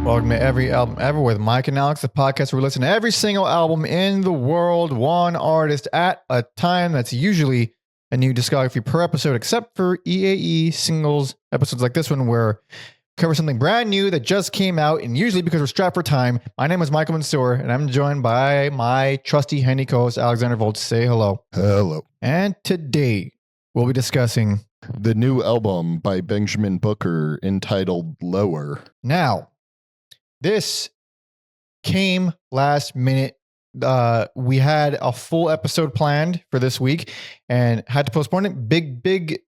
Welcome to Every Album Ever with Mike and Alex, the podcast where we listen to every single album in the world, one artist at a time. That's usually a new discography per episode, except for EAE singles episodes like this one, where we cover something brand new that just came out, and usually because we're strapped for time. My name is Michael Mansour, and I'm joined by my trusty handy co-host, Alexander Volt. Say hello. Hello. And today, we'll be discussing the new album by Benjamin Booker entitled Lower. Now, this came last minute. We had a full episode planned for this week and had to postpone it.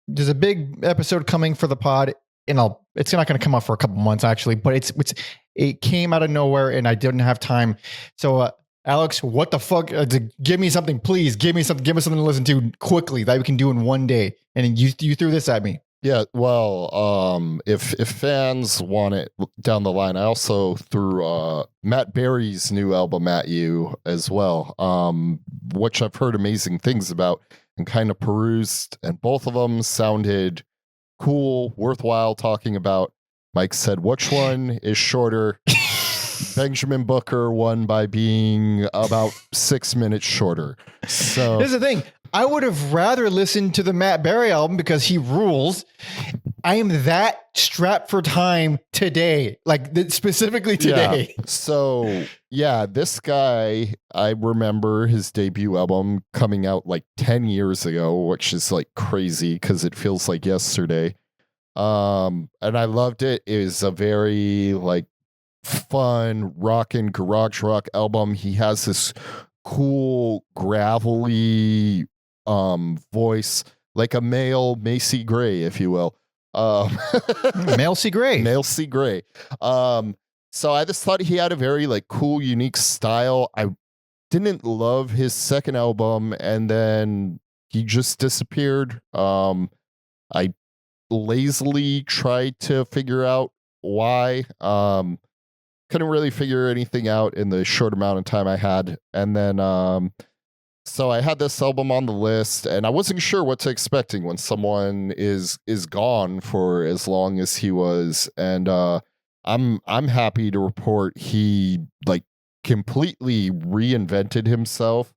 There's a big episode coming for the pod, and it's not going to come out for a couple months actually, but it came out of nowhere and I didn't have time. So, Alex, what the fuck? Give me something, please. Give me something to listen to quickly that we can do in one day. And you threw this at me. Yeah, well, if fans want it down the line, I also threw Matt Berry's new album at you as well, which I've heard amazing things about and kind of perused, and both of them sounded cool, worthwhile talking about. Mike said, which one is shorter? Benjamin Booker won by being about 6 minutes shorter. So here's the thing. I would have rather listened to the Matt Berry album because he rules. I am that strapped for time today, specifically today. Yeah. So yeah, this guy, I remember his debut album coming out like 10 years ago, which is like crazy because it feels like yesterday. And I loved it. It was a very like fun rockin' garage rock album. He has this cool gravelly voice, like a male Macy Gray, if you will. Male C. Gray. Male C. Gray. So I just thought he had a very like cool, unique style. I didn't love his second album, and then he just disappeared. I lazily tried to figure out why. Couldn't really figure anything out in the short amount of time I had. And then so I had this album on the list, and I wasn't sure what to expecting when someone is gone for as long as he was. And I'm happy to report he like completely reinvented himself.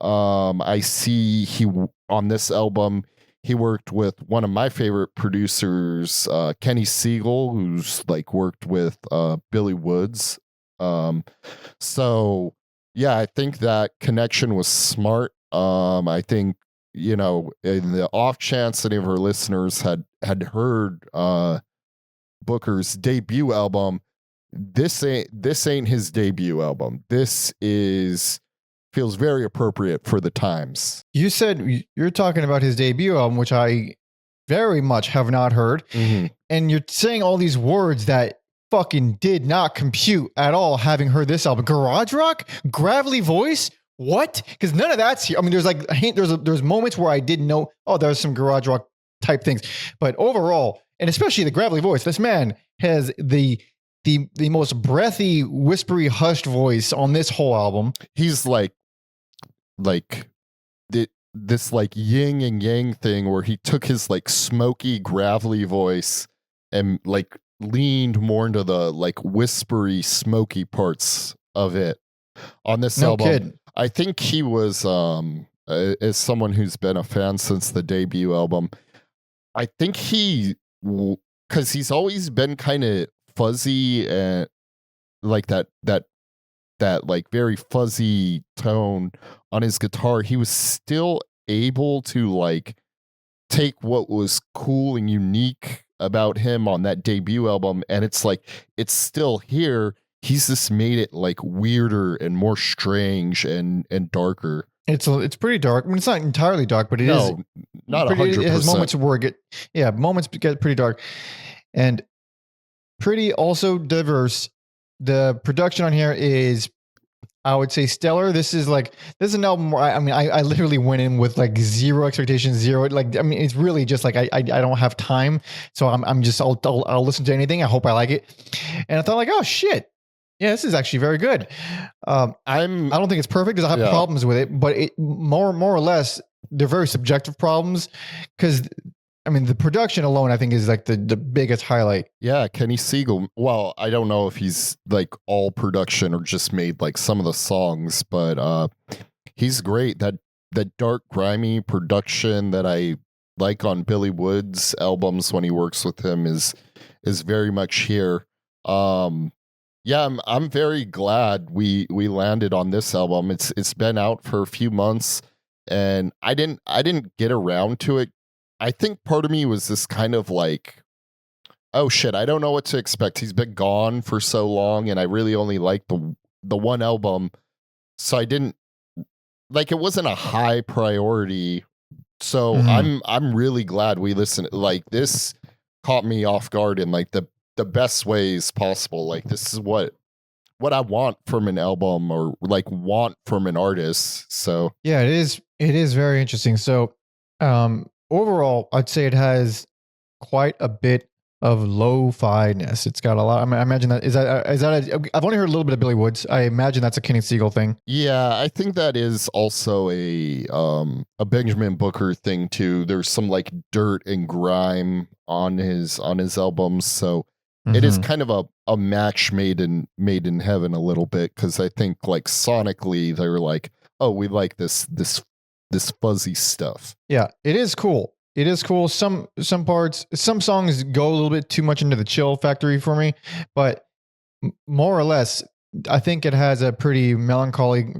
I see on this album he worked with one of my favorite producers, Kenny Segal, who's like worked with Billy Woods. So yeah, I think that connection was smart. I think, in the off chance any of our listeners had heard Booker's debut album, this ain't his debut album. This feels very appropriate for the times. You said you're talking about his debut album, which I very much have not heard. Mm-hmm. And you're saying all these words that fucking did not compute at all having heard this album. Garage rock? Gravelly voice? What? Because none of that's here. I mean, there's like a hint, there's moments where I didn't know, there's some garage rock type things. But overall, and especially the gravelly voice, this man has the most breathy, whispery, hushed voice on this whole album. He's like this like yin and yang thing where he took his like smoky, gravelly voice and like leaned more into the like whispery, smoky parts of it on this album. Kid. I think he was, as someone who's been a fan since the debut album, I think because he's always been kind of fuzzy and like that like very fuzzy tone on his guitar, he was still able to like take what was cool and unique about him on that debut album, and it's like it's still here. He's just made it like weirder and more strange and darker. It's pretty dark. I mean, it's not entirely dark, but it is not 100%. It has moments where moments get pretty dark and pretty also diverse. The production on here is, I would say, stellar. This is an album where I literally went in with like zero expectations, it's really just like I don't have time, so I'll listen to anything. I hope I like it, and I thought like, oh shit, yeah, this is actually very good. I don't think it's perfect because I have problems with it, but it more or less they're very subjective problems because I mean, the production alone, I think, is like the biggest highlight. Yeah, Kenny Segal. Well, I don't know if he's like all production or just made like some of the songs, but he's great. That dark, grimy production that I like on Billy Wood's albums when he works with him is very much here. Yeah, I'm very glad we landed on this album. It's been out for a few months, and I didn't get around to it. I think part of me was this kind of like, oh shit, I don't know what to expect. He's been gone for so long, and I really only liked the one album, so I didn't like it wasn't a high priority. So I'm really glad we listened. Like this caught me off guard in like the best ways possible. Like this is what I want from an album or like want from an artist. So Yeah, it is. It is very interesting. So, overall, I'd say it has quite a bit of lo-fi-ness. It's got a lot. I, mean, I imagine that is that I've only heard a little bit of Billy Woods. I imagine that's a Kenny Segal thing. yeah, I think that is also a Benjamin Booker thing too. There's some like dirt and grime on his albums. So it is kind of a match made in heaven a little bit, because I think like sonically they're like, oh, we like this fuzzy stuff. Yeah, it is cool. It is cool. Some parts, some songs go a little bit too much into the chill factory for me, but more or less, I think it has a pretty melancholy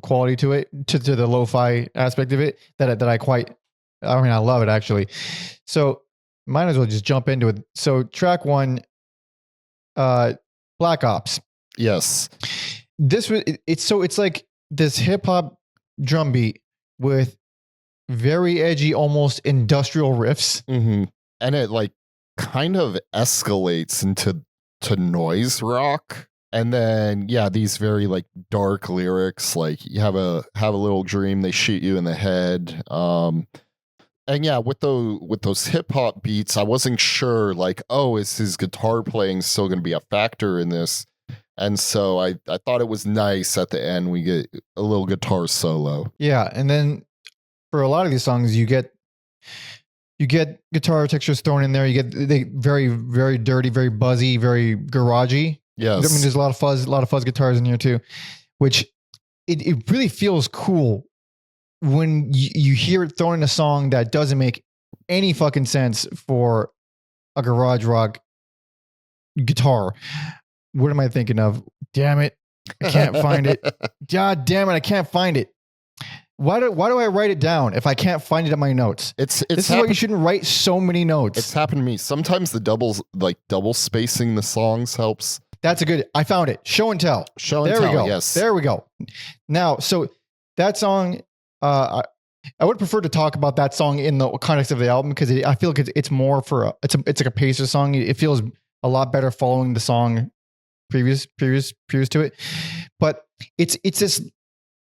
quality to it, to the lo-fi aspect of it that I love it actually. So might as well just jump into it. So track 1, Black Ops. Yes. This was it's like this hip hop drum beat with very edgy, almost industrial riffs. And it like kind of escalates into noise rock. And then yeah, these very like dark lyrics, like you have a little dream, they shoot you in the head. And yeah, with those hip hop beats, I wasn't sure like, oh, is his guitar playing still going to be a factor in this? And so I thought it was nice at the end we get a little guitar solo. Yeah, and then for a lot of these songs, you get guitar textures thrown in there. You get they very, very dirty, very buzzy, very garagey. Yes. I mean, there's a lot of fuzz guitars in here too, which it really feels cool when you hear it thrown in a song that doesn't make any fucking sense for a garage rock guitar. What am I thinking of? Damn it. I can't find it. God damn it. I can't find it. Why do I write it down if I can't find it in my notes? This is why you shouldn't write so many notes. It's happened to me. Sometimes the double spacing the songs helps. That's a good, I found it. Show and Tell. There we go. Yes. There we go. Now, so that song, I would prefer to talk about that song in the context of the album, because I feel like it's more for it's like a pacer song. It feels a lot better following the song previous to it. But it's this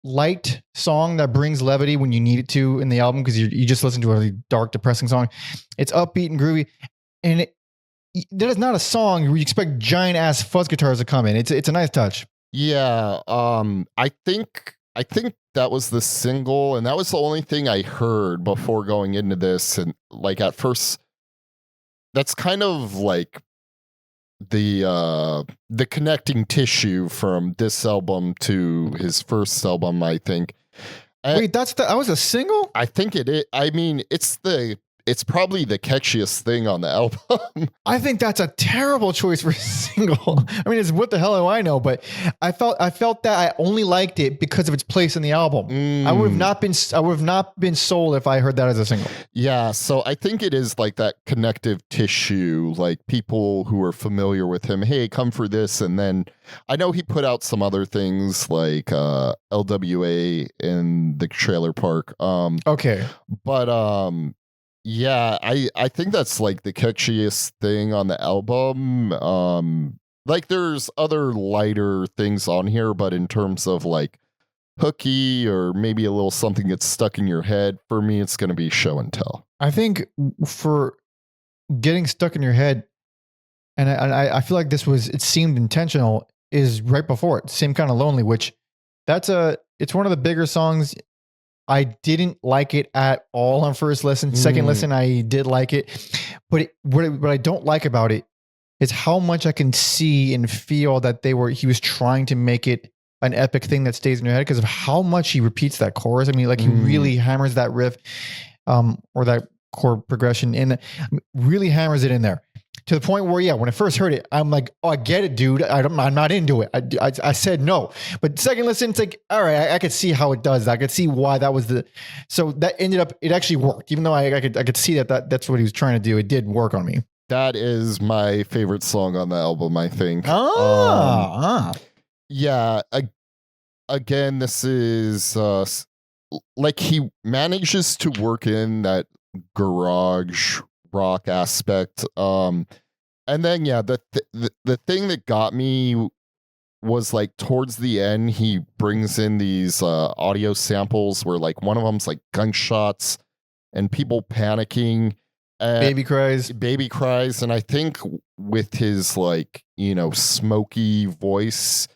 light song that brings levity when you need it to in the album, because you just listen to a really dark, depressing song. It's upbeat and groovy, and that is not a song where you expect giant ass fuzz guitars to come in. It's a nice touch. Yeah. I think that was the single, and that was the only thing I heard before going into this. And like at first, that's kind of like the connecting tissue from this album to his first album, I think. Wait, that was a single? I think it is. I mean, it's probably the catchiest thing on the album. I think that's a terrible choice for a single. I mean, it's what the hell do I know? But I felt that I only liked it because of its place in the album. I would have not been sold if I heard that as a single. Yeah, so I think it is like that connective tissue, like people who are familiar with him, hey, come for this. And then I know he put out some other things like LWA in the Trailer Park. Okay. But yeah, I think that's like the catchiest thing on the album. Like there's other lighter things on here, but in terms of like hooky or maybe a little something that's stuck in your head, for me it's going to be Show and Tell. I think for getting stuck in your head, and I feel like it seemed intentional, is right before it, Same Kind of Lonely, which it's one of the bigger songs I didn't like it at all on first listen. Second listen, I did like it. But what I don't like about it is how much I can see and feel that he was trying to make it an epic thing that stays in your head because of how much he repeats that chorus. I mean, like he really hammers that riff, or that chord progression really hammers it in there to the point where, when I first heard it, I'm like, oh, I get it, dude. I'm not into it. I said no, but second listen, it's like, all right, I could see how it does. I could see why that was so that ended up, it actually worked. Even though I could see that's what he was trying to do. It did work on me. That is my favorite song on the album, I think. Yeah. Again, this is like he manages to work in that garage rock aspect. And then the thing that got me was like towards the end, he brings in these audio samples where like one of them's like gunshots and people panicking. Baby cries. And I think with his like, smoky voice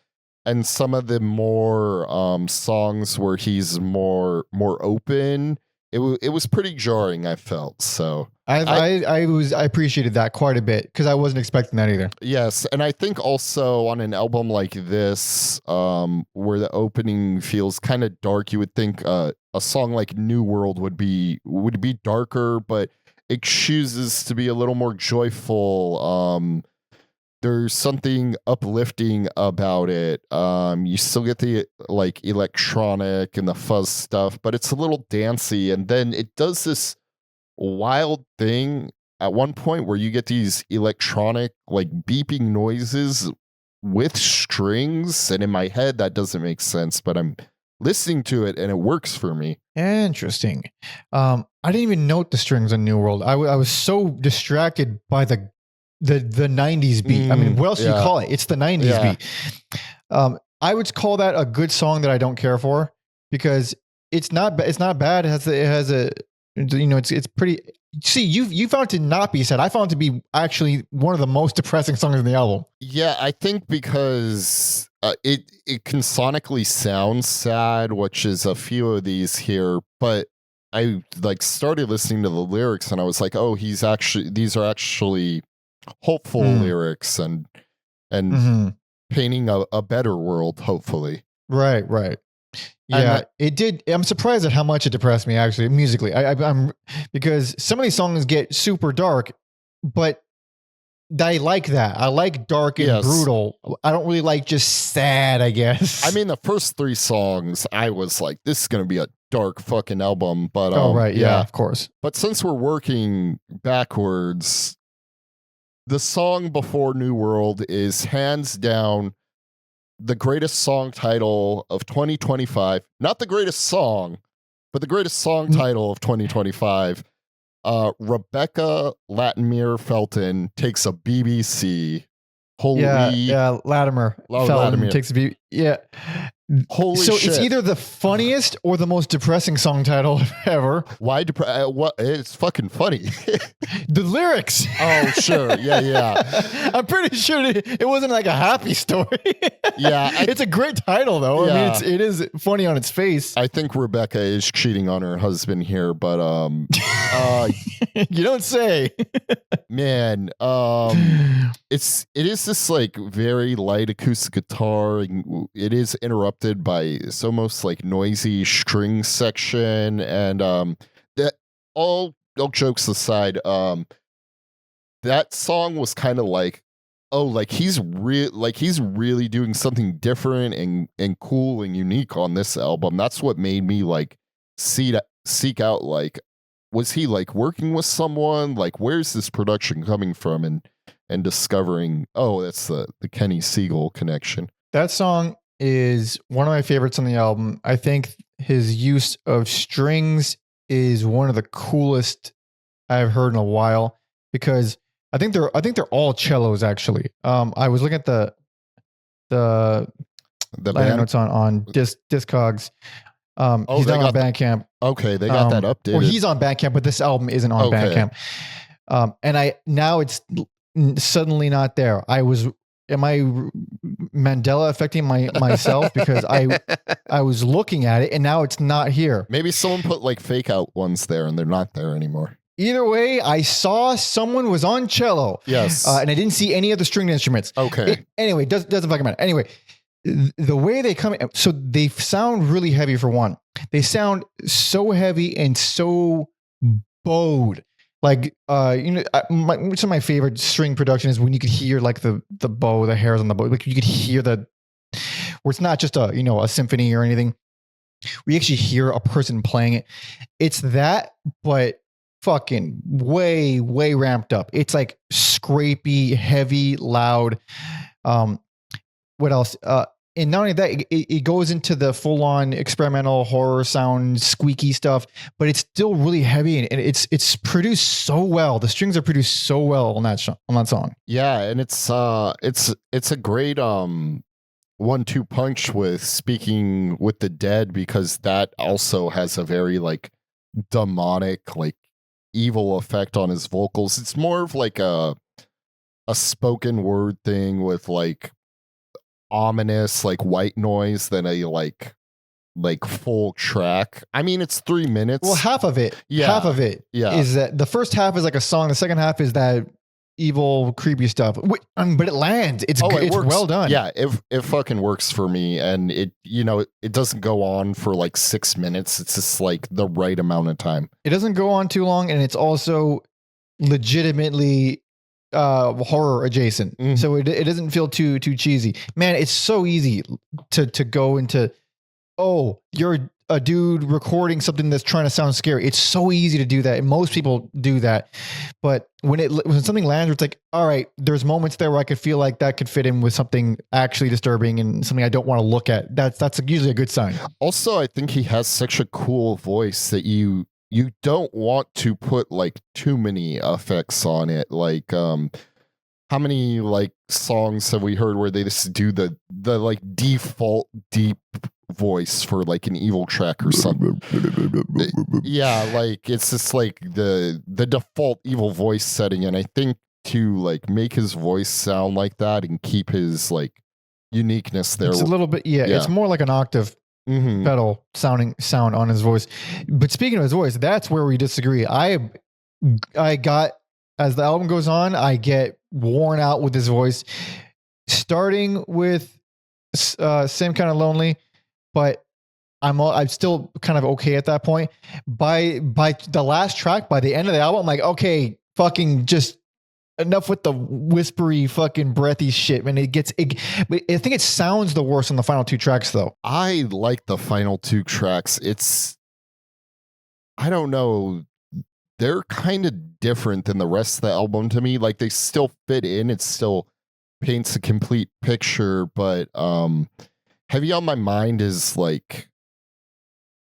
and some of the more songs where he's more open, it was pretty jarring, I felt. So I appreciated that quite a bit because I wasn't expecting that either. Yes, and I think also on an album like this, where the opening feels kind of dark, you would think a song like New World would be darker, but it chooses to be a little more joyful. There's something uplifting about it. You still get the like electronic and the fuzz stuff, but it's a little dancey. And then it does this wild thing at one point where you get these electronic like beeping noises with strings. And in my head, that doesn't make sense, but I'm listening to it and it works for me. Interesting. I didn't even note the strings on New World. I was so distracted by the 90s beat. I mean, what else do you call it? It's the 90s beat. I would call that a good song that I don't care for because it's not bad. It has a it's pretty. See, you found it to not be sad. I found it to be actually one of the most depressing songs in the album. Yeah, I think because it can sonically sound sad, which is a few of these here, but I like started listening to the lyrics and I was like, oh, these are actually hopeful lyrics and painting a better world, hopefully. Right. Yeah, it did. I'm surprised at how much it depressed me actually musically. I'm because some of these songs get super dark, but I like that. I like dark and brutal. I don't really like just sad, I guess. I mean, the first 3 songs, I was like, this is going to be a dark fucking album. But yeah, of course. But since we're working backwards, the song before New World is hands down the greatest song title of 2025. Not the greatest song, but the greatest song title of 2025. Rebecca Latimer Felton takes a BBC. Latimer Felton takes a BBC. Yeah. Holy shit. So it's either the funniest or the most depressing song title ever. Why what? It's fucking funny. The lyrics. Oh, sure. Yeah. I'm pretty sure it wasn't like a happy story. Yeah. It's a great title though. Yeah. I mean, it is funny on its face. I think Rebecca is cheating on her husband here, but you don't say. Man, it is this like very light acoustic guitar, and it is interrupted by it's almost like noisy string section, and that all jokes aside, that song was kind of like, oh, like he's really doing something different and cool and unique on this album. That's what made me like seek out, like, was he like working with someone? Like, where's this production coming from? And discovering, oh, that's the Kenny Segal connection. That song is one of my favorites on the album. I think his use of strings is one of the coolest I've heard in a while because I think they're all cellos actually. I was looking at the liner notes on Discogs. He's not on Bandcamp. Okay, they got that updated. Or he's on Bandcamp, but this album isn't on Bandcamp. And now it's suddenly not there. I was am I Mandela affecting myself because I was looking at it and now it's not here. Maybe someone put like fake out ones there and they're not there anymore. Either way, I saw someone was on cello. Yes. And I didn't see any of the stringed instruments. Okay. Anyway, doesn't fucking matter. Anyway, the way they come, so they sound really heavy for one. They sound so heavy and so bowed. Like, some of my favorite string production is when you could hear like the bow, the hairs on the bow. Like you could hear where it's not just a symphony or anything. We actually hear a person playing it. It's that, but fucking way ramped up. It's like scrapey, heavy, loud. What else? And not only that, it goes into the full-on experimental horror sound, squeaky stuff, but it's still really heavy and it's produced so well. The strings are produced so well on that song. Yeah, and it's a great 1-2 punch with Speaking with the Dead, because that also has a very like demonic, like evil effect on his vocals. It's more of like a spoken word thing with like ominous like white noise than a like full track. I mean, it's 3 minutes. Well, half of it is that the first half is like a song. The second half is that evil, creepy stuff. But it lands. It's well done. Yeah, it fucking works for me. And it doesn't go on for like 6 minutes. It's just like the right amount of time. It doesn't go on too long, and it's also legitimately horror adjacent. Mm. So it doesn't feel too cheesy. Man, it's so easy to go into, oh, you're a dude recording something that's trying to sound scary. It's so easy to do that. And most people do that. But when something lands, it's like, all right, there's moments there where I could feel like that could fit in with something actually disturbing and something I don't want to look at. That's usually a good sign. Also, I think he has such a cool voice that you don't want to put like too many effects on it. Like, how many like songs have we heard where they just do the like default deep voice for like an evil track or something? Yeah, like it's just like the default evil voice setting. And I think to like make his voice sound like that and keep his like uniqueness there, it's a little bit, it's more like an octave pedal sound on his voice. But speaking of his voice, that's where we disagree. I got, as the album goes on, I get worn out with his voice, starting with Same Kind of Lonely, but I'm still kind of okay at that point. By the last track, by the end of the album, I'm like, okay, fucking just enough with the whispery fucking breathy shit. Man, I think it sounds the worst on the final 2 tracks though. I like the final 2 tracks. I don't know, they're kind of different than the rest of the album to me. Like they still fit in, it still paints a complete picture, but Heavy on My Mind is like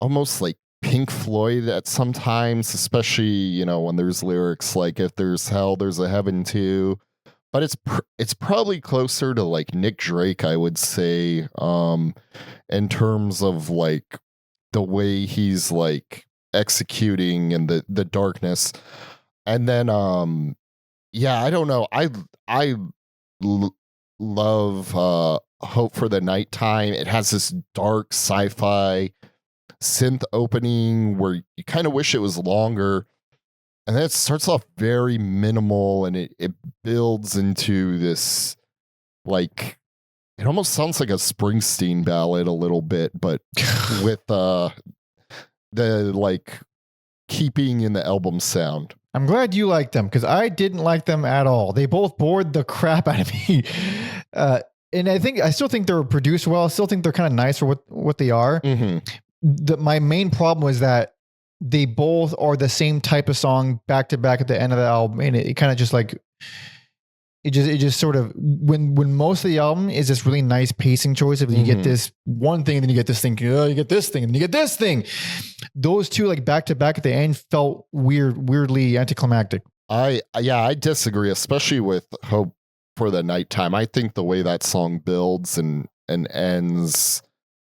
almost like Pink Floyd at sometimes, especially, when there's lyrics like, if there's hell, there's a heaven too. But it's probably closer to like Nick Drake, I would say, in terms of like the way he's like executing and the darkness. And then I don't know, I love Hope for the Nighttime. It has this dark sci-fi synth opening where you kind of wish it was longer, and then it starts off very minimal and it builds into this, like, it almost sounds like a Springsteen ballad a little bit, but with the like keeping in the album sound. I'm glad you like them, because I didn't like them at all. They both bored the crap out of me. And I still think they're produced well. I still think they're kind of nice for what they are. My main problem was that they both are the same type of song back to back at the end of the album, and it kind of just like it just sort of, when most of the album is this really nice pacing choice of you get this one thing and then you get this thing, you get this thing and then you get this thing. Those two like back to back at the end felt weirdly anticlimactic. I disagree, especially with Hope for the Nighttime. I think the way that song builds and ends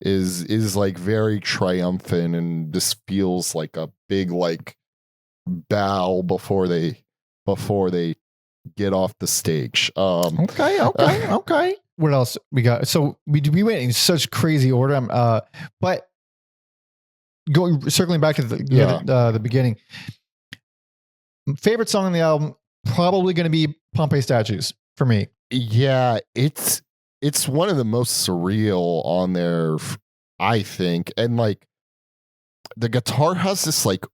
is like very triumphant, and this feels like a big like bow before they get off the stage. Okay. What else we got? So we went in such crazy order. But circling back to the beginning. Favorite song on the album, probably going to be Pompeii Statues for me. Yeah, it's one of the most surreal on there, I think. And like the guitar has this like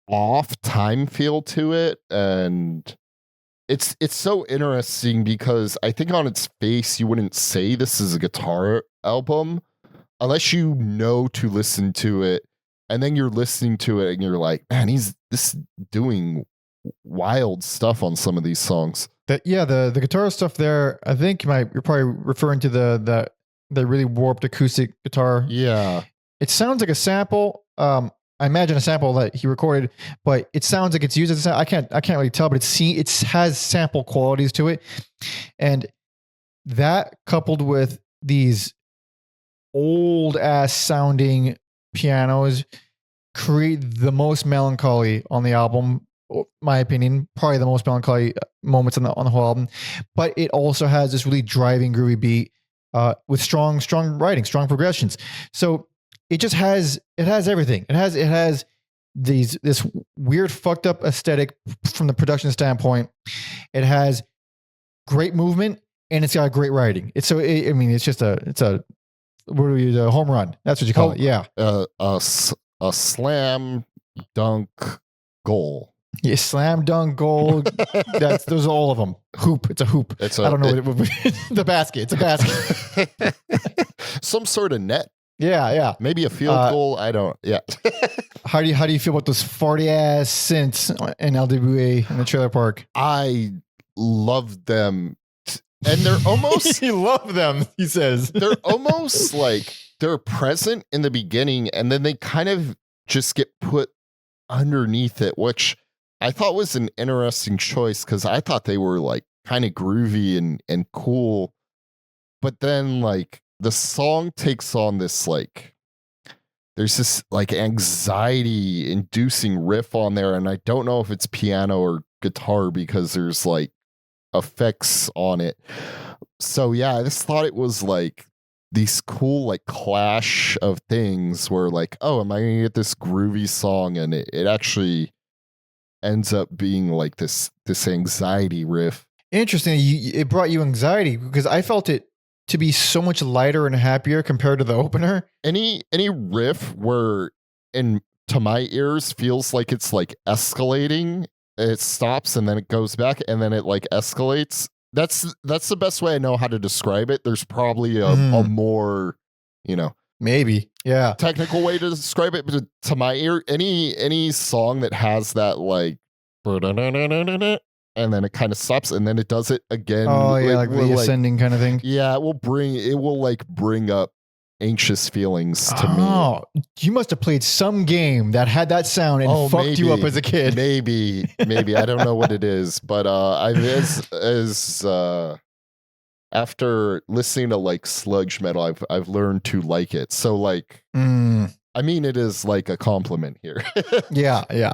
off time feel to it, and it's so interesting because I think on its face you wouldn't say this is a guitar album unless you know to listen to it, and then you're listening to it and you're like, man, this doing wild stuff on some of these songs. The guitar stuff there, I think you're probably referring to the really warped acoustic guitar. Yeah. It sounds like a sample. I imagine a sample that he recorded, but it sounds like it's used as a sample. I can't really tell, but it has sample qualities to it. And that coupled with these old ass sounding pianos create the most melancholy on the album. My opinion, probably the most melancholy moments on the whole album. But it also has this really driving, groovy beat with strong writing, strong progressions. So it just has everything. It has this weird fucked up aesthetic from the production standpoint. It has great movement and it's got great writing. It's just a home run. That's what you call it. Yeah. A slam dunk goal. Yeah, slam dunk goal. Those are all of them. Hoop. It's a hoop. I don't know the basket. It's a basket. Some sort of net. Yeah. Maybe a field goal. I don't. Yeah. How do you feel about those 40 ass synths in LWA in the trailer park? I love them, and they're almost. You love them, he says. They're almost like they're present in the beginning, and then they kind of just get put underneath it, which I thought was an interesting choice because I thought they were like kind of groovy and cool, but then like the song takes on this like there's this like anxiety inducing riff on there, and I don't know if it's piano or guitar because there's like effects on it. So yeah, I just thought it was like these cool like clash of things where like, oh, am I gonna get this groovy song, and it actually ends up being like this anxiety riff. Interesting. It brought you anxiety because I felt it to be so much lighter and happier compared to the opener. Any riff where to my ears feels like it's like escalating, it stops and then it goes back and then it like escalates. That's the best way I know how to describe it. There's probably a more, maybe, yeah, technical way to describe it, but to my ear, any song that has that like and then it kind of stops and then it does it again. Oh yeah, like the ascending kind of thing. Yeah, it will bring up anxious feelings to me. Oh, you must have played some game that had that sound and fucked you up as a kid. Maybe I don't know what it is, but after listening to like sludge metal, I've learned to like it. So like, I mean, it is like a compliment here. Yeah.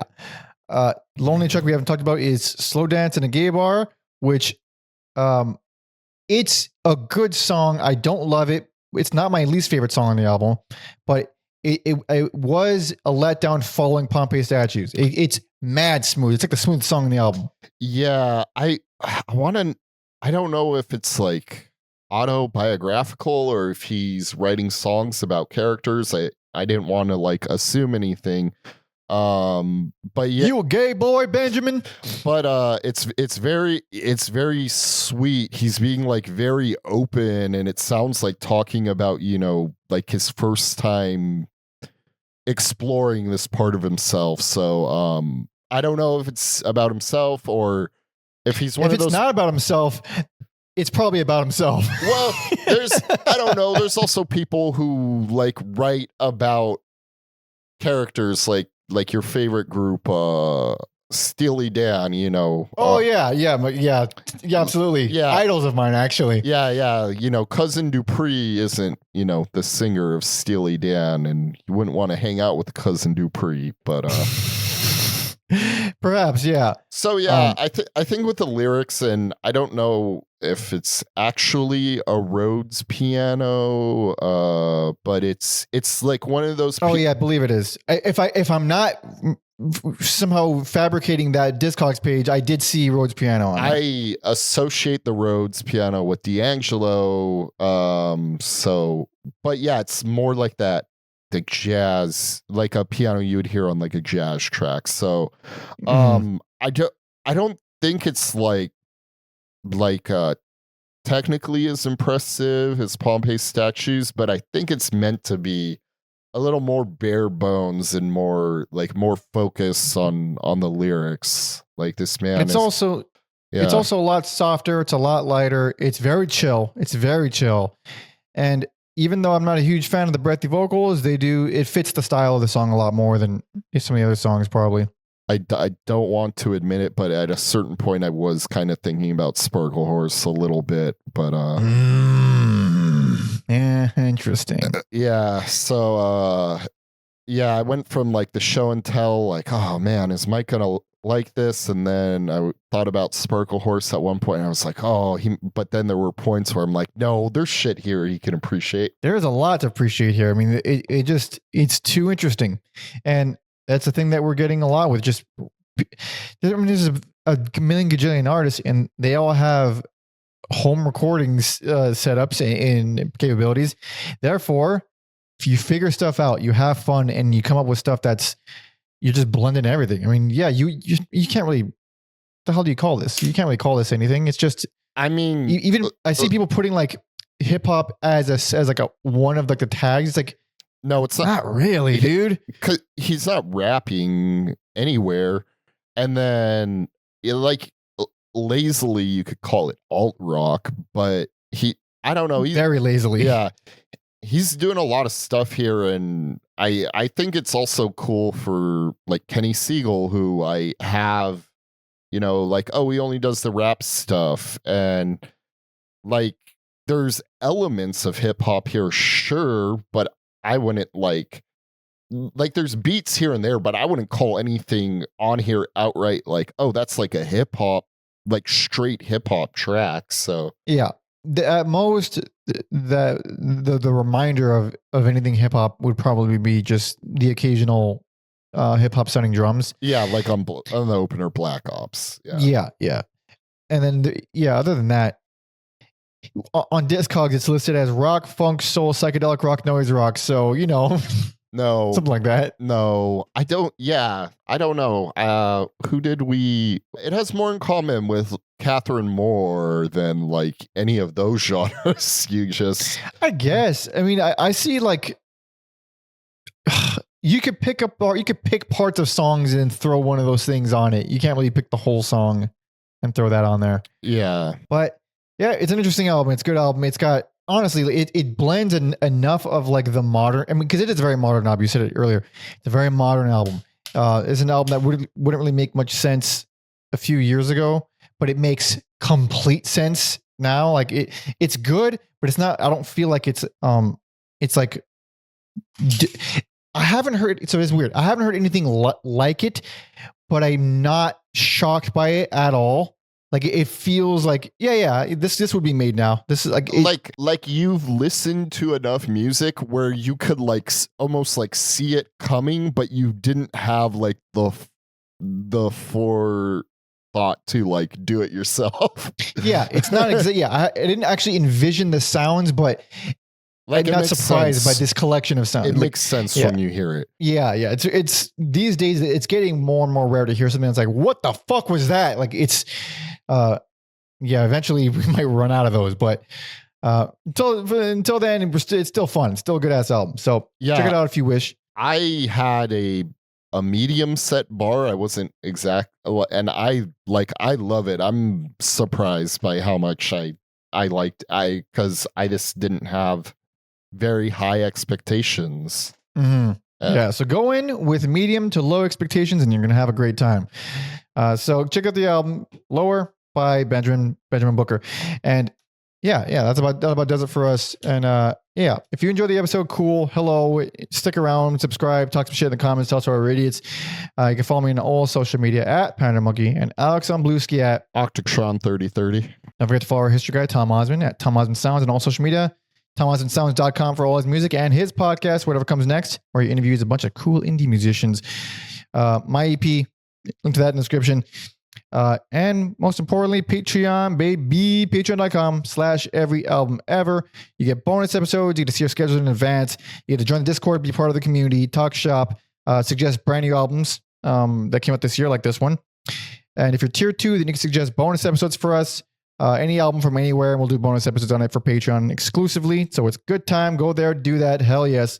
Lonely Truck we haven't talked about is Slow Dance in a Gay Bar, which it's a good song. I don't love it. It's not my least favorite song on the album, but it was a letdown following Pompeii Statues. It's mad smooth. It's like the smoothest song on the album. Yeah, I don't know if it's like autobiographical or if he's writing songs about characters. I didn't want to like assume anything. But yeah, you a gay boy, Benjamin? But it's very sweet. He's being like very open, and it sounds like talking about like his first time exploring this part of himself. So I don't know if it's about himself or if he's one of those. If it's not about himself, it's probably about himself. Well, I don't know. There's also people who like write about characters like your favorite group, Steely Dan, Oh yeah, absolutely. Yeah. Idols of mine, actually. Yeah. Cousin Dupree isn't, the singer of Steely Dan, and you wouldn't want to hang out with Cousin Dupree, but Perhaps, yeah. So yeah, I think with the lyrics, and I don't know if it's actually a Rhodes piano, but it's like one of those. Oh yeah, I believe it is. If I'm not somehow fabricating that Discogs page, I did see Rhodes piano on it. I associate the Rhodes piano with D'Angelo. So, but yeah, it's more like that, the jazz, like a piano you would hear on like a jazz track. So, I don't think it's like technically as impressive as Pompey statues, but I think it's meant to be a little more bare bones and more focus on the lyrics. Like this man It's also it's also a lot softer. It's a lot lighter. It's very chill. It's very chill. And even though I'm not a huge fan of the breathy vocals, it fits the style of the song a lot more than some of the other songs probably. I don't want to admit it, but at a certain point I was kind of thinking about Sparkle Horse a little bit, but yeah, interesting. Yeah, so yeah, I went from like the show and tell, like, oh man, is Mike gonna like this? And then I thought about Sparkle Horse at one point, and I was like, oh, but then there were points where I'm like, no, there's shit here he can appreciate. There's a lot to appreciate here. I mean, it's too interesting. And that's the thing that we're getting a lot with just, I mean, there's a million gajillion artists and they all have home recordings setups and capabilities. Therefore, if you figure stuff out, you have fun and you come up with stuff you're just blending everything. I mean, yeah, you can't really, what the hell do you call this? You can't really call this anything. It's just, I mean, even I see people putting like hip hop as like a one of like the tags. It's like, no, it's not really, dude. Because he's not rapping anywhere. And then, like, lazily, you could call it alt rock, but I don't know. He's very lazily. Yeah. He's doing a lot of stuff here. And I think it's also cool for, like, Kenny Segal, who I have, like, oh, he only does the rap stuff. And, like, there's elements of hip hop here, sure, but I wouldn't like there's beats here and there, but I wouldn't call anything on here outright like, oh, that's like a hip hop, like straight hip hop track. So yeah, at most the reminder of anything hip hop would probably be just the occasional hip hop sounding drums. Yeah, like on the opener Black Ops. Yeah. And then other than that, on Discogs, it's listed as rock, funk, soul, psychedelic rock, noise rock. So, no, something like that. No, I don't. Yeah, I don't know. Who did we? It has more in common with Catherine Moore than like any of those genres. I guess. I mean, I see like you could pick parts of songs and throw one of those things on it. You can't really pick the whole song and throw that on there. Yeah, but. Yeah, it's an interesting album. It's a good album. It's got, honestly, it blends enough of like the modern, I mean, because it is a very modern album. You said it earlier. It's a very modern album. It's an album that wouldn't really make much sense a few years ago, but it makes complete sense now. Like it's good, but it's not, I don't feel like it's like, I haven't heard, so it's weird. I haven't heard anything like it, but I'm not shocked by it at all. Like it feels like, this would be made now. This is like you've listened to enough music where you could like almost like see it coming, but you didn't have like the forethought to like do it yourself. Yeah, it's not exactly. Yeah, I didn't actually envision the sounds, but like, I'm not surprised by this collection of sounds. It makes sense when you hear it. Yeah. It's these days it's getting more and more rare to hear something that's like, what the fuck was that? Like it's, eventually we might run out of those, but until then, it's still fun. It's still a good ass album. So check it out if you wish. I had a medium set bar. I wasn't exact, and I love it. I'm surprised by how much I liked because I just didn't have very high expectations. Mm-hmm. Yeah, so go in with medium to low expectations and you're going to have a great time. So check out the album Lower by Benjamin Booker. And yeah, that about does it for us. And yeah, if you enjoyed the episode, cool. Hello, stick around, subscribe, talk some shit in the comments, tell us we're idiots. You can follow me on all social media at Panda Monkey and Alex on Bluesky at Octatron3030. Don't forget to follow our history guy, Tom Osman, at Tom Osman Sounds on all social media. TomOsmanSounds.com for all his music and his podcast, Whatever Comes Next, where he interviews a bunch of cool indie musicians. My EP, link to that in the description. And most importantly, Patreon, baby, patreon.com/everyalbumever. You get bonus episodes. You get to see our schedule in advance. You get to join the Discord, be part of the community, talk shop, suggest brand new albums that came out this year, like this one. And if you're tier 2, then you can suggest bonus episodes for us. Any album from anywhere, and we'll do bonus episodes on it for Patreon exclusively. So it's good time. Go there, do that. Hell yes.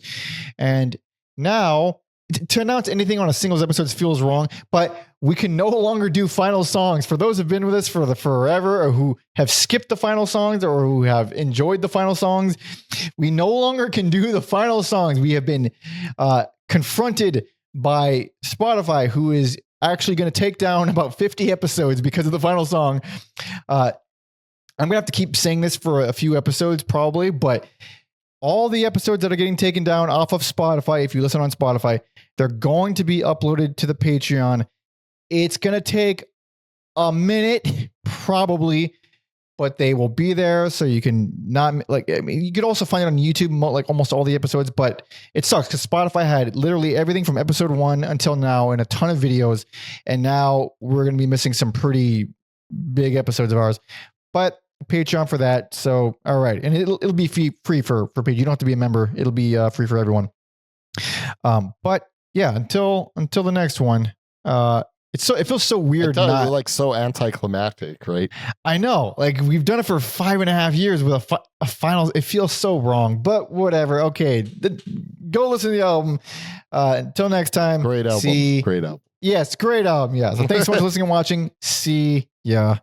And now, to announce anything on a singles episode feels wrong, but we can no longer do final songs. For those who've been with us for the forever, or who have skipped the final songs, or who have enjoyed the final songs, we no longer can do the final songs. We have been confronted by Spotify, who is actually going to take down about 50 episodes because of the final song. I'm going to have to keep saying this for a few episodes probably, but all the episodes that are getting taken down off of Spotify, if you listen on Spotify, they're going to be uploaded to the Patreon. It's going to take a minute probably, but they will be there. So you can not like, I mean, you could also find it on YouTube, like almost all the episodes, but it sucks because Spotify had literally everything from episode 1 until now and a ton of videos. And now we're going to be missing some pretty big episodes of ours, but Patreon for that. So, all right. And it'll be free for Patreon. You don't have to be a member. It'll be free for everyone. But yeah, until the next one, it feels so weird. You're like so anticlimactic, right? I know, like we've done it for 5.5 years with a final. It feels so wrong, but whatever. Okay. Go listen to the album. Until next time. Great album. Great album. Yes. Great album. Yeah. So thanks so much for listening and watching. See ya.